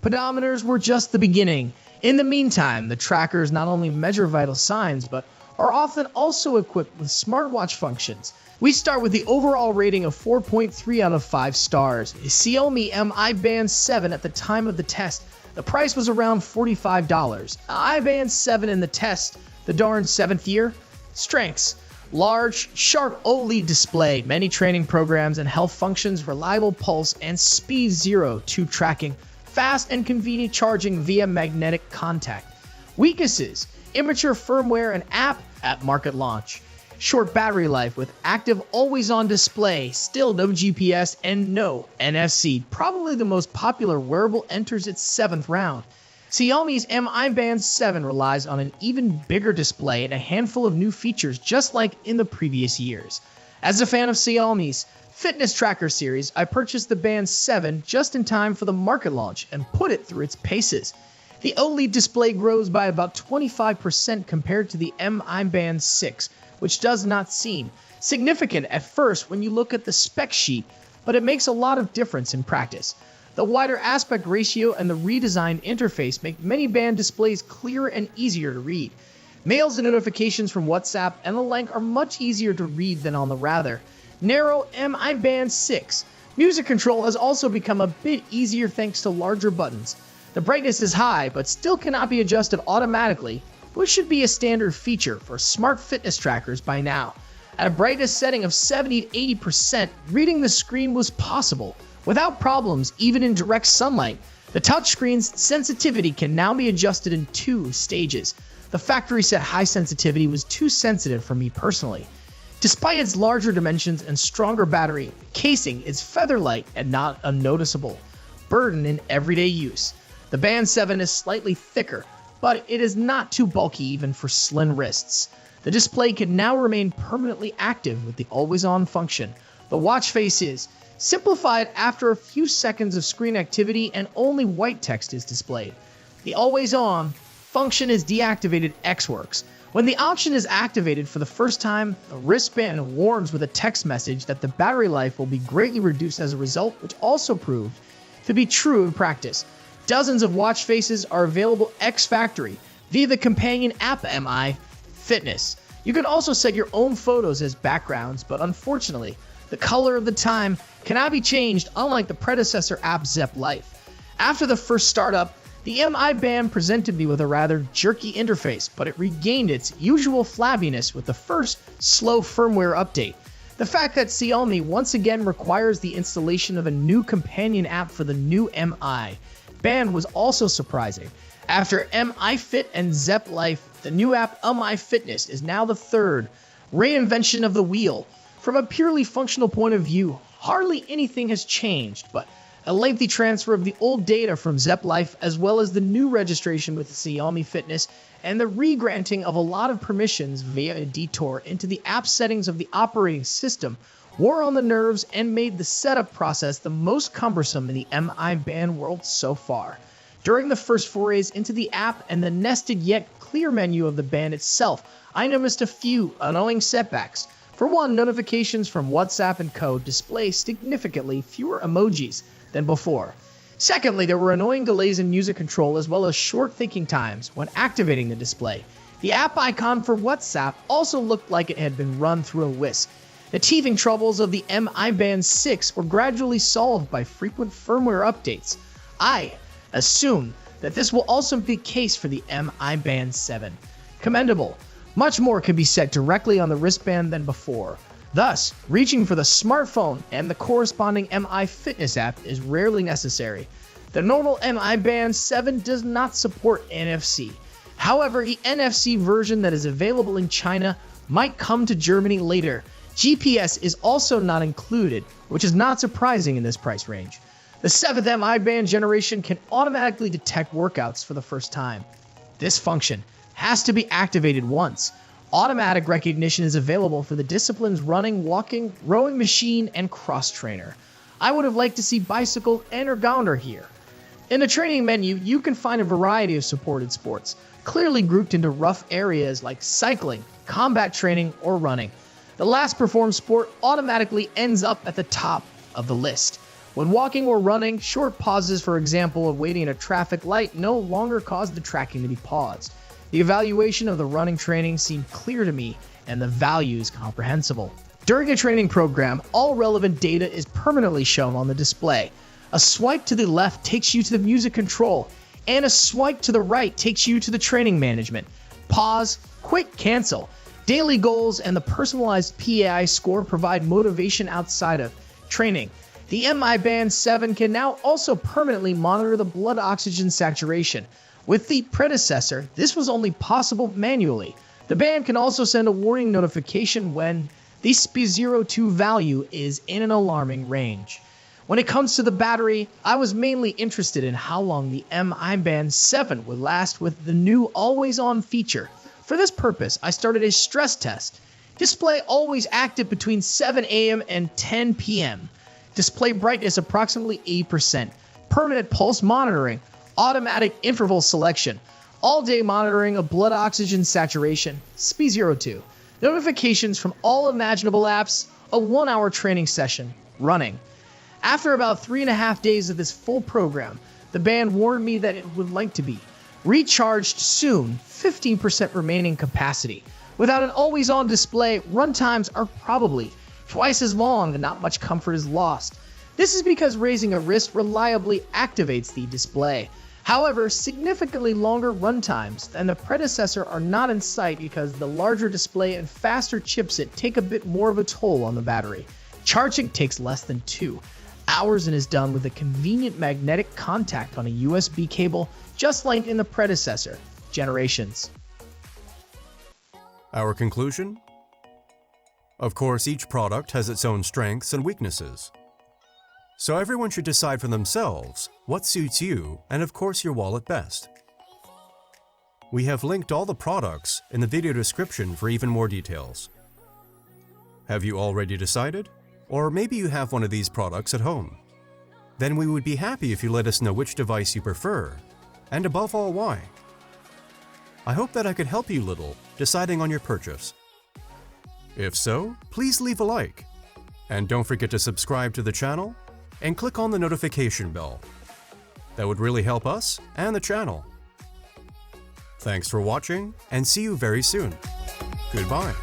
Pedometers were just the beginning. In the meantime, the trackers not only measure vital signs, but are often also equipped with smartwatch functions. We start with the overall rating of 4.3 out of 5 stars. A Xiaomi Mi Band 7 at the time of the test, the price was around $45. Mi Band 7 in the test, the darn 7th year. Strengths: large, sharp OLED display, many training programs and health functions, reliable pulse and speed 0-2 tracking, fast and convenient charging via magnetic contact. Weaknesses: immature firmware and app at market launch. Short battery life with active always-on display, still no GPS and no NFC. Probably the most popular wearable enters its 7th round. Xiaomi's Mi Band 7 relies on an even bigger display and a handful of new features just like in the previous years. As a fan of Xiaomi's fitness tracker series, I purchased the Band 7 just in time for the market launch and put it through its paces. The OLED display grows by about 25% compared to the Mi Band 6, which does not seem significant at first when you look at the spec sheet, but it makes a lot of difference in practice. The wider aspect ratio and the redesigned interface make many band displays clearer and easier to read. Mails and notifications from WhatsApp and the like are much easier to read than on the rather narrow Mi Band 6. Music control has also become a bit easier thanks to larger buttons. The brightness is high, but still cannot be adjusted automatically, which should be a standard feature for smart fitness trackers by now. At a brightness setting of 70-80%, reading the screen was possible, without problems even in direct sunlight. The touchscreen's sensitivity can now be adjusted in 2 stages. The factory set high sensitivity was too sensitive for me personally. Despite its larger dimensions and stronger battery, casing is feather-light and not a noticeable burden in everyday use. The Band 7 is slightly thicker, but it is not too bulky even for slim wrists. The display can now remain permanently active with the always-on function. The watch face is simplified after a few seconds of screen activity and only white text is displayed. The always-on function is deactivated X-Works. When the option is activated for the first time, the wristband warns with a text message that the battery life will be greatly reduced as a result, which also proved to be true in practice. Dozens of watch faces are available ex-factory via the companion app Mi Fitness. You can also set your own photos as backgrounds, but unfortunately, the color of the time cannot be changed unlike the predecessor app Zepp Life. After the first startup, the Mi Band presented me with a rather jerky interface, but it regained its usual flabbiness with the first slow firmware update. The fact that Xiaomi once again requires the installation of a new companion app for the new Mi Band was also surprising. After Mi Fit and Zepp Life, the new app Mi Fitness is now the third reinvention of the wheel. From a purely functional point of view, hardly anything has changed, but a lengthy transfer of the old data from Zepp Life as well as the new registration with Xiaomi Fitness and the re-granting of a lot of permissions via a detour into the app settings of the operating system wore on the nerves and made the setup process the most cumbersome in the Mi Band world so far. During the first forays into the app and the nested yet clear menu of the band itself, I noticed a few annoying setbacks. For one, notifications from WhatsApp and co display significantly fewer emojis than before. Secondly, there were annoying delays in music control as well as short thinking times when activating the display. The app icon for WhatsApp also looked like it had been run through a whisk. The teething troubles of the Mi Band 6 were gradually solved by frequent firmware updates. I assume that this will also be the case for the Mi Band 7. Commendable. Much more can be set directly on the wristband than before. Thus, reaching for the smartphone and the corresponding Mi Fitness app is rarely necessary. The normal Mi Band 7 does not support NFC. However, the NFC version that is available in China might come to Germany later. GPS is also not included, which is not surprising in this price range. The 7th Mi Band generation can automatically detect workouts for the first time. This function has to be activated once. Automatic recognition is available for the disciplines running, walking, rowing machine, and cross trainer. I would have liked to see bicycle and ergometer here. In the training menu, you can find a variety of supported sports, clearly grouped into rough areas like cycling, combat training, or running. The last performed sport automatically ends up at the top of the list. When walking or running, short pauses, for example, of waiting at a traffic light, no longer cause the tracking to be paused. The evaluation of the running training seemed clear to me, and the value is comprehensible. During a training program, all relevant data is permanently shown on the display. A swipe to the left takes you to the music control, and a swipe to the right takes you to the training management. Pause, quick cancel. Daily goals and the personalized PAI score provide motivation outside of training. The Mi Band 7 can now also permanently monitor the blood oxygen saturation. With the predecessor, this was only possible manually. The band can also send a warning notification when the SpO2 value is in an alarming range. When it comes to the battery, I was mainly interested in how long the Mi Band 7 would last with the new always-on feature. For this purpose, I started a stress test. Display always active between 7 a.m. and 10 p.m. Display brightness approximately 8%. Permanent pulse monitoring. Automatic interval selection. All-day monitoring of blood oxygen saturation. SpO2. Notifications from all imaginable apps. A 1-hour training session. Running. After about 3.5 days of this full program, the band warned me that it would like to be recharged soon, 15% remaining capacity. Without an always-on display, run times are probably twice as long and not much comfort is lost. This is because raising a wrist reliably activates the display. However, significantly longer run times than the predecessor are not in sight because the larger display and faster chipset take a bit more of a toll on the battery. Charging takes less than 2 hours and is done with a convenient magnetic contact on a USB cable, just like in the predecessor generations. Our conclusion? Of course, each product has its own strengths and weaknesses. So everyone should decide for themselves what suits you and of course your wallet best. We have linked all the products in the video description for even more details. Have you already decided? Or maybe you have one of these products at home. Then we would be happy if you let us know which device you prefer, and above all, why. I hope that I could help you a little deciding on your purchase. If so, please leave a like. And don't forget to subscribe to the channel and click on the notification bell. That would really help us and the channel. Thanks for watching and see you very soon. Goodbye.